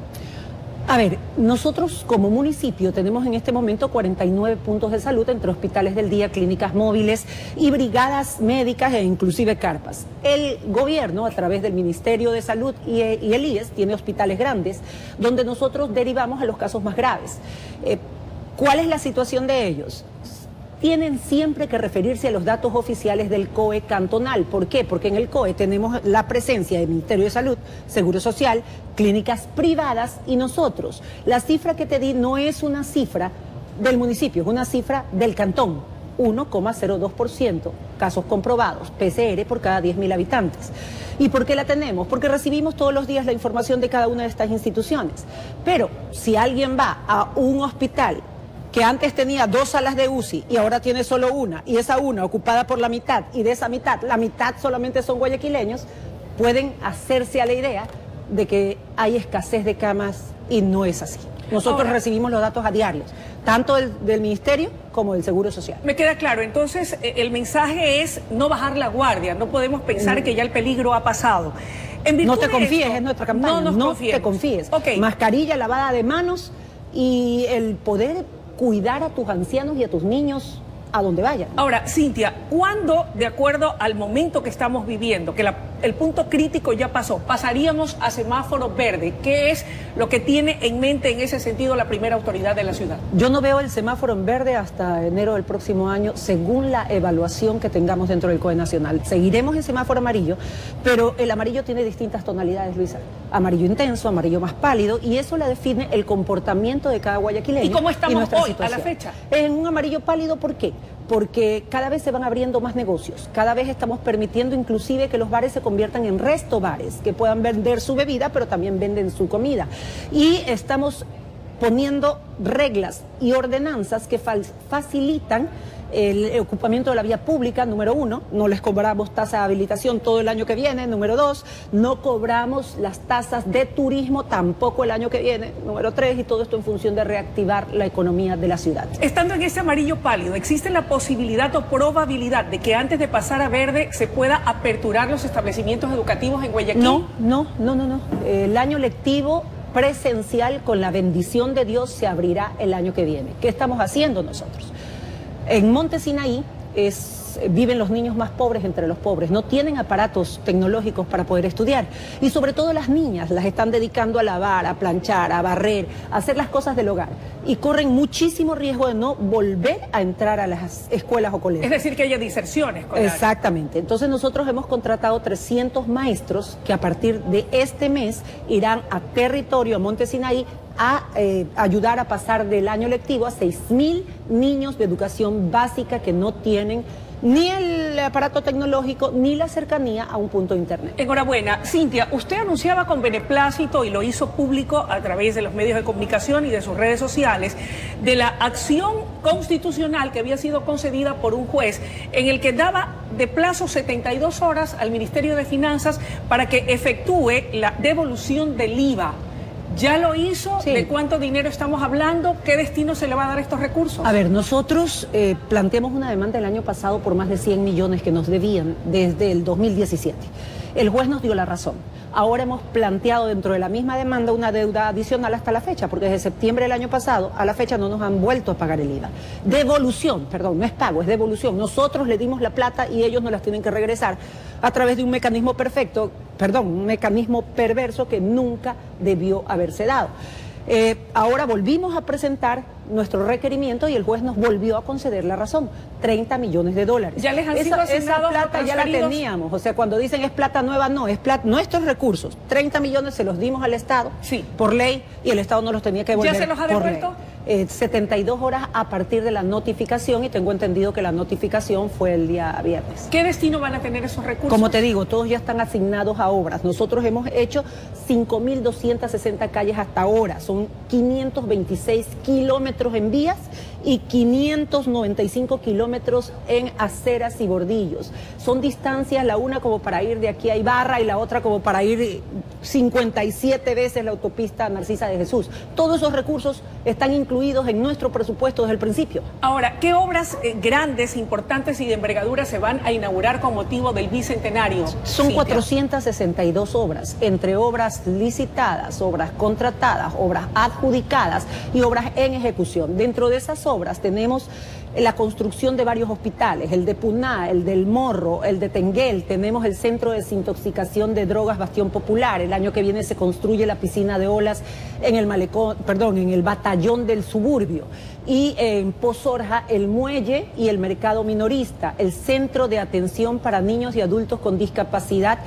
A ver, nosotros como municipio tenemos en este momento 49 puntos de salud entre hospitales del día, clínicas móviles y brigadas médicas e inclusive carpas. El gobierno, a través del Ministerio de Salud y el IES, tiene hospitales grandes donde nosotros derivamos a los casos más graves. ¿Cuál es la situación de ellos? Tienen siempre que referirse a los datos oficiales del COE cantonal. ¿Por qué? Porque en el COE tenemos la presencia del Ministerio de Salud, Seguro Social, clínicas privadas y nosotros. La cifra que te di no es una cifra del municipio, es una cifra del cantón. 1,02% casos comprobados, PCR por cada 10.000 habitantes. ¿Y por qué la tenemos? Porque recibimos todos los días la información de cada una de estas instituciones. Pero si alguien va a un hospital que antes tenía 2 salas de UCI y ahora tiene solo una, y esa una ocupada por la mitad, y de esa mitad, la mitad solamente son guayaquileños, pueden hacerse a la idea de que hay escasez de camas y no es así. Nosotros recibimos los datos a diarios, tanto del Ministerio como del Seguro Social. Me queda claro, entonces el mensaje es no bajar la guardia, no podemos pensar que ya el peligro ha pasado. No te confíes, es nuestra campaña, no te confíes. Okay. Mascarilla, lavada de manos y el poder cuidar a tus ancianos y a tus niños a donde vayan. Ahora, Cynthia, ¿cuándo, de acuerdo al momento que estamos viviendo, que el punto crítico ya pasó, pasaríamos a semáforo verde. ¿Qué es lo que tiene en mente en ese sentido la primera autoridad de la ciudad? Yo no veo el semáforo en verde hasta enero del próximo año, según la evaluación que tengamos dentro del COE Nacional. Seguiremos en semáforo amarillo, pero el amarillo tiene distintas tonalidades, Luisa. Amarillo intenso, amarillo más pálido, y eso le define el comportamiento de cada guayaquileño. ¿Y cómo estamos hoy, situación. a la fecha? En un amarillo pálido, ¿por qué? Porque cada vez se van abriendo más negocios, cada vez estamos permitiendo inclusive que los bares se conviertan en restobares, que puedan vender su bebida, pero también venden su comida. Y estamos poniendo reglas y ordenanzas que facilitan el ocupamiento de la vía pública, número 1, no les cobramos tasa de habilitación todo el año que viene, número 2, no cobramos las tasas de turismo tampoco el año que viene, número 3, y todo esto en función de reactivar la economía de la ciudad. Estando en ese amarillo pálido, ¿existe la posibilidad o probabilidad de que antes de pasar a verde se pueda aperturar los establecimientos educativos en Guayaquil? No. El año lectivo presencial, con la bendición de Dios, se abrirá el año que viene. ¿Qué estamos haciendo nosotros? En Monte Sinaí viven los niños más pobres entre los pobres, no tienen aparatos tecnológicos para poder estudiar, y sobre todo las niñas las están dedicando a lavar, a planchar, a barrer, a hacer las cosas del hogar, y corren muchísimo riesgo de no volver a entrar a las escuelas o colegios. Es decir, que haya diserciones escolares. Exactamente. Entonces nosotros hemos contratado 300 maestros que a partir de este mes irán a territorio, a Monte Sinaí, a ayudar a pasar del año lectivo a 6.000 niños de educación básica que no tienen ni el aparato tecnológico ni la cercanía a un punto de internet. Enhorabuena. Cintia, usted anunciaba con beneplácito, y lo hizo público a través de los medios de comunicación y de sus redes sociales, de la acción constitucional que había sido concedida por un juez, en el que daba de plazo 72 horas al Ministerio de Finanzas para que efectúe la devolución del IVA. ¿Ya lo hizo? Sí. ¿De cuánto dinero estamos hablando? ¿Qué destino se le va a dar a estos recursos? A ver, nosotros planteamos una demanda el año pasado por más de 100 millones que nos debían desde el 2017. El juez nos dio la razón. Ahora hemos planteado dentro de la misma demanda una deuda adicional hasta la fecha, porque desde septiembre del año pasado a la fecha no nos han vuelto a pagar el IVA. Devolución, perdón, no es pago, es devolución. Nosotros le dimos la plata y ellos nos las tienen que regresar a través de un mecanismo un mecanismo perverso que nunca debió haberse dado. Ahora volvimos a presentar nuestro requerimiento y el juez nos volvió a conceder la razón, 30 millones de dólares. ¿Ya les han sido asignados? Esa plata ya la teníamos, o sea, cuando dicen es plata nueva, no, es plata, nuestros recursos, 30 millones se los dimos al Estado, sí, por ley, y el Estado no los tenía que devolver. ¿Ya se los ha devuelto? 72 horas a partir de la notificación, y tengo entendido que la notificación fue el día viernes. ¿Qué destino van a tener esos recursos? Como te digo, todos ya están asignados a obras. Nosotros hemos hecho 5.260 calles hasta ahora, son 526 kilómetros en vías y 595 kilómetros en aceras y bordillos. Son distancias, la una como para ir de aquí a Ibarra y la otra como para ir 57 veces la autopista Narcisa de Jesús. Todos esos recursos están incluidos en nuestro presupuesto desde el principio. Ahora, ¿qué obras grandes, importantes y de envergadura se van a inaugurar con motivo del bicentenario? Son 462 obras, entre obras licitadas, obras contratadas, obras adjudicadas y obras en ejecución. Dentro de esas obras tenemos la construcción de varios hospitales, el de Puná, el del Morro, el de Tenguel, tenemos el centro de desintoxicación de drogas Bastión Popular, el año que viene se construye la piscina de olas en el en el batallón del suburbio, y en Pozorja el muelle y el mercado minorista, el centro de atención para niños y adultos con discapacidad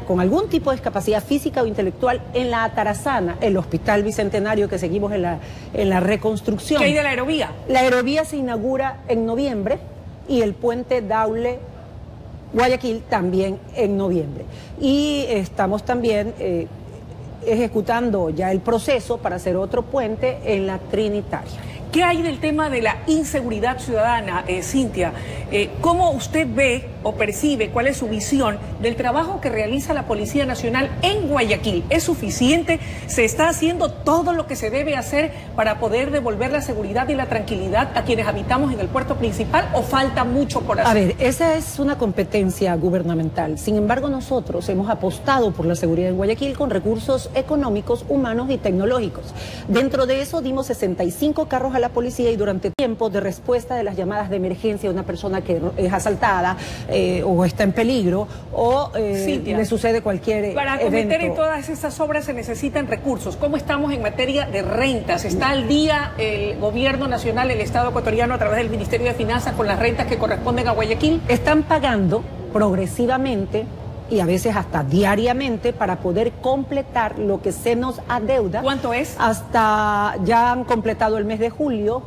con algún tipo de discapacidad física o intelectual en la Atarazana, el Hospital Bicentenario que seguimos en la reconstrucción. ¿Qué hay de la aerovía? La aerovía se inaugura en noviembre y el puente Daule Guayaquil también en noviembre. Y estamos también ejecutando ya el proceso para hacer otro puente en la Trinitaria. ¿Qué hay del tema de la inseguridad ciudadana, Cintia? ¿Cómo usted ve o percibe, cuál es su visión del trabajo que realiza la Policía Nacional en Guayaquil? ¿Es suficiente? ¿Se está haciendo todo lo que se debe hacer para poder devolver la seguridad y la tranquilidad a quienes habitamos en el puerto principal, o falta mucho por hacer? A ver, esa es una competencia gubernamental. Sin embargo, nosotros hemos apostado por la seguridad en Guayaquil con recursos económicos, humanos y tecnológicos. Dentro de eso dimos 65 carros a la policía, y durante tiempo de respuesta de las llamadas de emergencia de una persona que es asaltada o está en peligro, o o le sucede cualquier Para evento. acometer en todas estas obras se necesitan recursos. ¿Cómo estamos en materia de rentas? ¿Está al día el gobierno nacional, el Estado ecuatoriano, a través del Ministerio de Finanzas, con las rentas que corresponden a Guayaquil? Están pagando progresivamente y a veces hasta diariamente para poder completar lo que se nos adeuda. ¿Cuánto es? Hasta ya han completado el mes de junio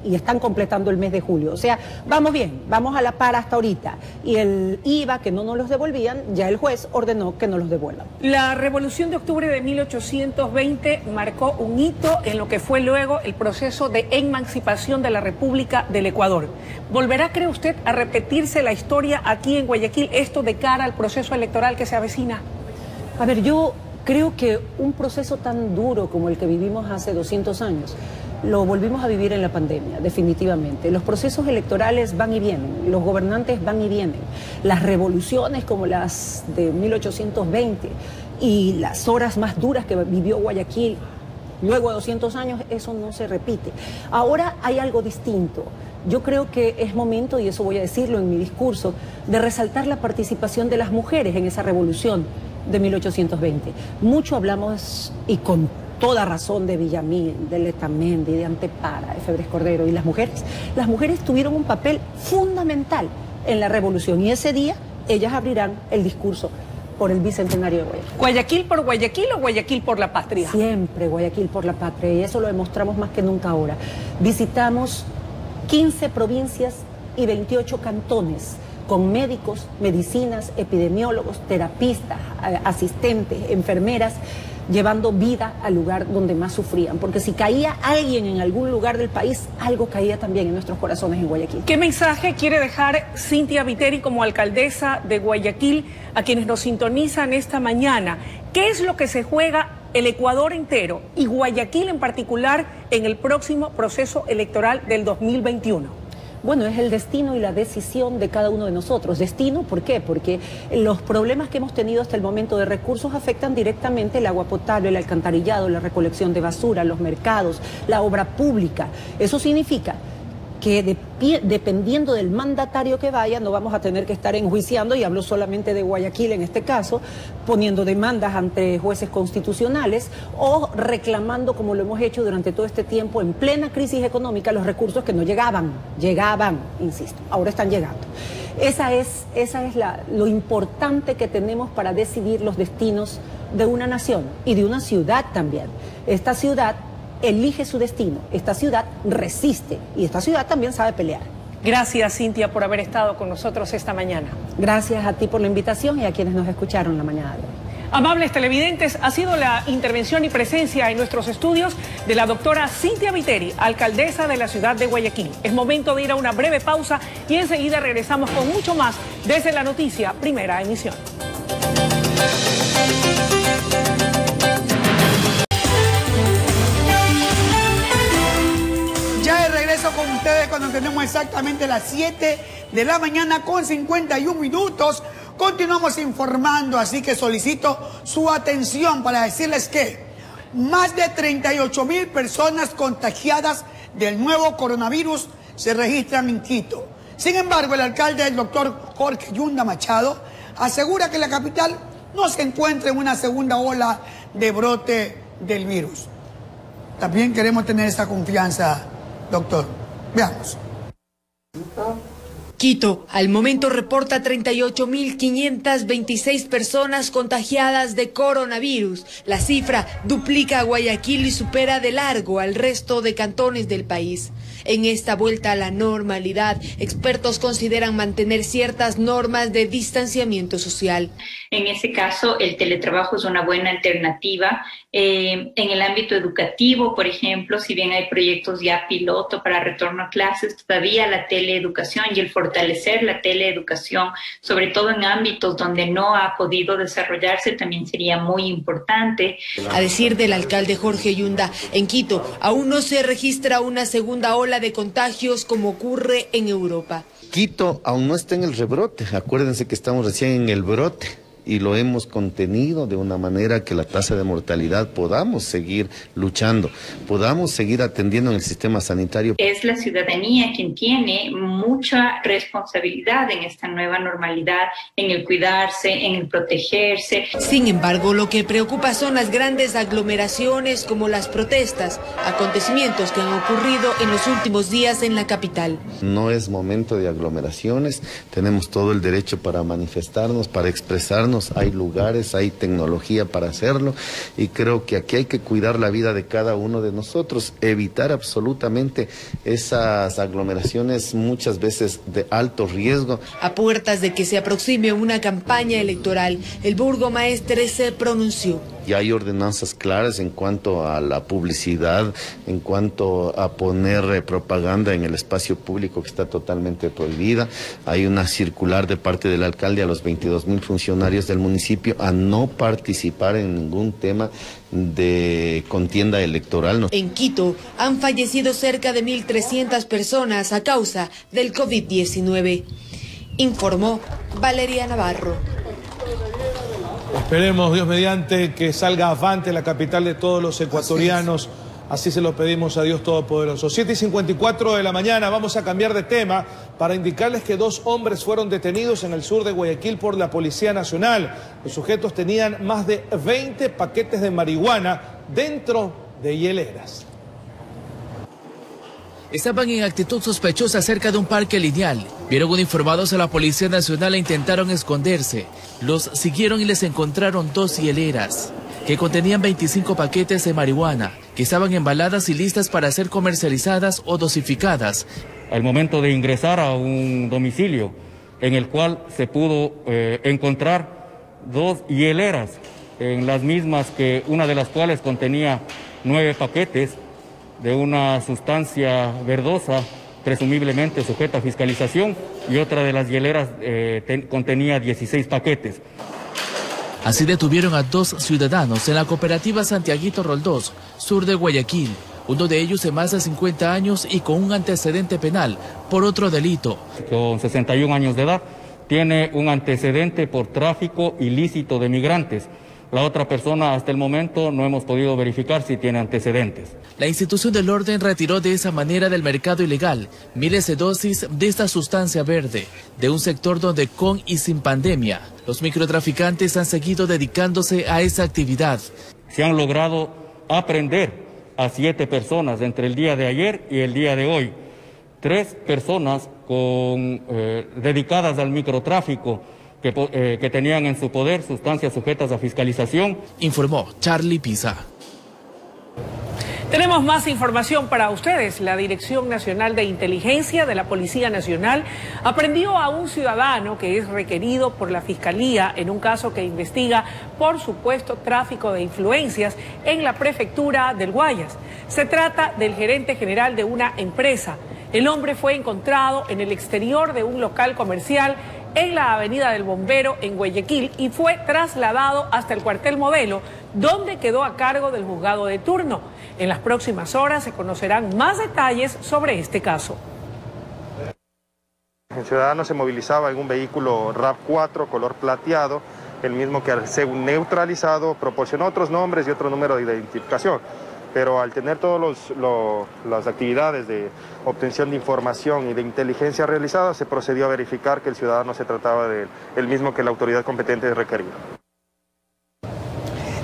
y están completando el mes de julio. O sea, vamos bien, vamos a la par hasta ahorita. Y el IVA que no nos los devolvían, ya el juez ordenó que nos los devuelvan. La Revolución de Octubre de 1820 marcó un hito en lo que fue luego el proceso de emancipación de la República del Ecuador. ¿Volverá, cree usted, a repetirse la historia aquí en Guayaquil, esto de cara al proceso electoral que se avecina? A ver, yo creo que un proceso tan duro como el que vivimos hace 200 años, lo volvimos a vivir en la pandemia, definitivamente. Los procesos electorales van y vienen, los gobernantes van y vienen. Las revoluciones como las de 1820 y las horas más duras que vivió Guayaquil luego de 200 años, eso no se repite. Ahora hay algo distinto. Yo creo que es momento, y eso voy a decirlo en mi discurso, de resaltar la participación de las mujeres en esa revolución de 1820. Mucho hablamos, y con toda razón, de Villamil, de Letamendi, de Antepara, de Febres Cordero, y las mujeres tuvieron un papel fundamental en la revolución, y ese día ellas abrirán el discurso por el bicentenario de Guayaquil. ¿Guayaquil por Guayaquil o Guayaquil por la patria? Siempre Guayaquil por la patria, y eso lo demostramos más que nunca ahora. Visitamos 15 provincias y 28 cantones, con médicos, medicinas, epidemiólogos, terapistas, asistentes, enfermeras, llevando vida al lugar donde más sufrían. Porque si caía alguien en algún lugar del país, algo caía también en nuestros corazones en Guayaquil. ¿Qué mensaje quiere dejar Cynthia Viteri como alcaldesa de Guayaquil a quienes nos sintonizan esta mañana? ¿Qué es lo que se juega el Ecuador entero y Guayaquil en particular en el próximo proceso electoral del 2021? Bueno, es el destino y la decisión de cada uno de nosotros. ¿Destino? ¿Por qué? Porque los problemas que hemos tenido hasta el momento de recursos afectan directamente el agua potable, el alcantarillado, la recolección de basura, los mercados, la obra pública. Eso significa que dependiendo del mandatario que vaya, no vamos a tener que estar enjuiciando, y hablo solamente de Guayaquil en este caso, poniendo demandas ante jueces constitucionales o reclamando, como lo hemos hecho durante todo este tiempo, en plena crisis económica, los recursos que no llegaban, insisto, ahora están llegando. Esa es lo importante que tenemos para decidir los destinos de una nación y de una ciudad también. Esta ciudad elige su destino, esta ciudad resiste y esta ciudad también sabe pelear. Gracias, Cynthia, por haber estado con nosotros esta mañana. Gracias a ti por la invitación y a quienes nos escucharon la mañana de hoy. Amables televidentes, ha sido la intervención y presencia en nuestros estudios de la doctora Cynthia Viteri, alcaldesa de la ciudad de Guayaquil. Es momento de ir a una breve pausa y enseguida regresamos con mucho más desde La Noticia, Primera Emisión. Con ustedes cuando tenemos exactamente las 7 de la mañana con 51 minutos. Continuamos informando, así que solicito su atención para decirles que más de 38,000 personas contagiadas del nuevo coronavirus se registran en Quito. Sin embargo, el alcalde, el doctor Jorge Yunda Machado, asegura que la capital no se encuentra en una segunda ola de brote del virus. También queremos tener esa confianza, doctor. Veamos. Quito, al momento reporta 38.526 personas contagiadas de coronavirus. La cifra duplica a Guayaquil y supera de largo al resto de cantones del país. En esta vuelta a la normalidad, expertos consideran mantener ciertas normas de distanciamiento social. En ese caso, el teletrabajo es una buena alternativa. En el ámbito educativo, por ejemplo, si bien hay proyectos ya piloto para retorno a clases, todavía la teleeducación y el fortalecer la teleeducación, sobre todo en ámbitos donde no ha podido desarrollarse, también sería muy importante. A decir del alcalde Jorge Yunda, en Quito aún no se registra una segunda ola de contagios como ocurre en Europa. Quito aún no está en el rebrote, acuérdense que estamos recién en el brote. y lo hemos contenido de una manera que la tasa de mortalidad podamos seguir luchando, podamos seguir atendiendo en el sistema sanitario. Es la ciudadanía quien tiene mucha responsabilidad en esta nueva normalidad, en el cuidarse, en el protegerse. Sin embargo, lo que preocupa son las grandes aglomeraciones como las protestas, acontecimientos que han ocurrido en los últimos días en la capital. No es momento de aglomeraciones, tenemos todo el derecho para manifestarnos, para expresarnos, hay lugares, hay tecnología para hacerlo y creo que aquí hay que cuidar la vida de cada uno de nosotros, evitar absolutamente esas aglomeraciones muchas veces de alto riesgo. A puertas de que se aproxime una campaña electoral, el burgomaestre se pronunció. Ya hay ordenanzas claras en cuanto a la publicidad, en cuanto a poner propaganda en el espacio público que está totalmente prohibida. Hay una circular de parte del alcalde a los 22.000 funcionarios del municipio a no participar en ningún tema de contienda electoral. En Quito han fallecido cerca de 1.300 personas a causa del COVID-19, informó Valeria Navarro. Esperemos, Dios mediante, que salga avante la capital de todos los ecuatorianos. Así se lo pedimos a Dios Todopoderoso. 7:54 de la mañana, vamos a cambiar de tema para indicarles que 2 hombres fueron detenidos en el sur de Guayaquil por la Policía Nacional. Los sujetos tenían más de 20 paquetes de marihuana dentro de hieleras. Estaban en actitud sospechosa cerca de un parque lineal. Vieron uniformados a la Policía Nacional e intentaron esconderse. Los siguieron y les encontraron 2 hieleras que contenían 25 paquetes de marihuana, que estaban embaladas y listas para ser comercializadas o dosificadas. Al momento de ingresar a un domicilio en el cual se pudo encontrar 2 hieleras, en las mismas que una de las cuales contenía 9 paquetes de una sustancia verdosa, presumiblemente sujeta a fiscalización, y otra de las hieleras contenía 16 paquetes. Así detuvieron a 2 ciudadanos en la cooperativa Santiaguito Roldós, sur de Guayaquil. Uno de ellos de más de 50 años y con un antecedente penal por otro delito. Con 61 años de edad, tiene un antecedente por tráfico ilícito de migrantes. La otra persona, hasta el momento, no hemos podido verificar si tiene antecedentes. La institución del orden retiró de esa manera del mercado ilegal miles de dosis de esta sustancia verde, de un sector donde con y sin pandemia, los microtraficantes han seguido dedicándose a esa actividad. Se han logrado aprender a 7 personas entre el día de ayer y el día de hoy. 3 personas dedicadas al microtráfico, que tenían en su poder sustancias sujetas a fiscalización. Informó Charlie Pisa. Tenemos más información para ustedes. La Dirección Nacional de Inteligencia de la Policía Nacional aprendió a un ciudadano que es requerido por la Fiscalía en un caso que investiga por supuesto tráfico de influencias en la prefectura del Guayas. Se trata del gerente general de una empresa. El hombre fue encontrado en el exterior de un local comercial en la Avenida del Bombero en Guayaquil y fue trasladado hasta el cuartel Modelo, donde quedó a cargo del juzgado de turno. En las próximas horas se conocerán más detalles sobre este caso. El ciudadano se movilizaba en un vehículo RAV4 color plateado, el mismo que al ser neutralizado proporcionó otros nombres y otro número de identificación. Pero al tener todas las actividades de obtención de información y de inteligencia realizadas, se procedió a verificar que el ciudadano se trataba del mismo que la autoridad competente requería.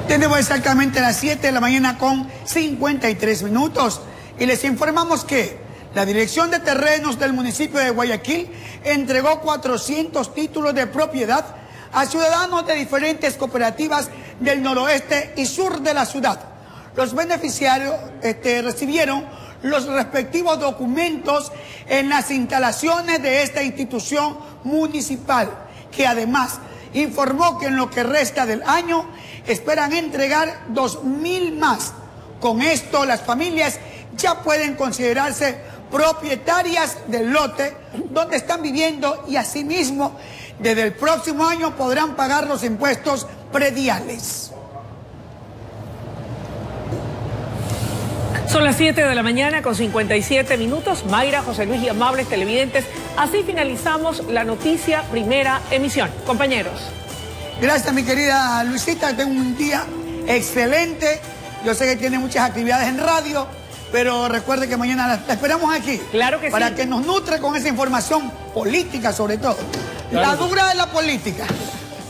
Tenemos exactamente las 7 de la mañana con 53 minutos y les informamos que la Dirección de Terrenos del municipio de Guayaquil entregó 400 títulos de propiedad a ciudadanos de diferentes cooperativas del noroeste y sur de la ciudad. Los beneficiarios recibieron los respectivos documentos en las instalaciones de esta institución municipal, que además informó que en lo que resta del año esperan entregar 2.000 más. Con esto las familias ya pueden considerarse propietarias del lote donde están viviendo y asimismo desde el próximo año podrán pagar los impuestos prediales. Son las 7 de la mañana con 57 minutos. Mayra, José Luis y amables televidentes, así finalizamos la noticia primera emisión. Compañeros. Gracias, mi querida Luisita. Tengo un día excelente. Yo sé que tiene muchas actividades en radio, pero recuerde que mañana la esperamos aquí. Claro que sí. Para que nos nutre con esa información política, sobre todo. Claro. La dura de la política.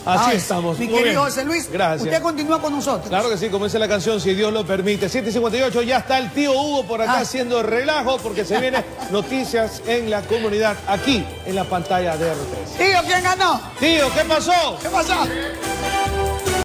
Así estamos. Mi querido José Luis, gracias. Usted continúa con nosotros. Claro que sí, como dice la canción, si Dios lo permite. 7:58, ya está el tío Hugo por acá haciendo relajo porque se vienen noticias en la comunidad aquí en la pantalla de RTS. Tío, ¿quién ganó? Tío, ¿qué pasó? ¿Qué pasó?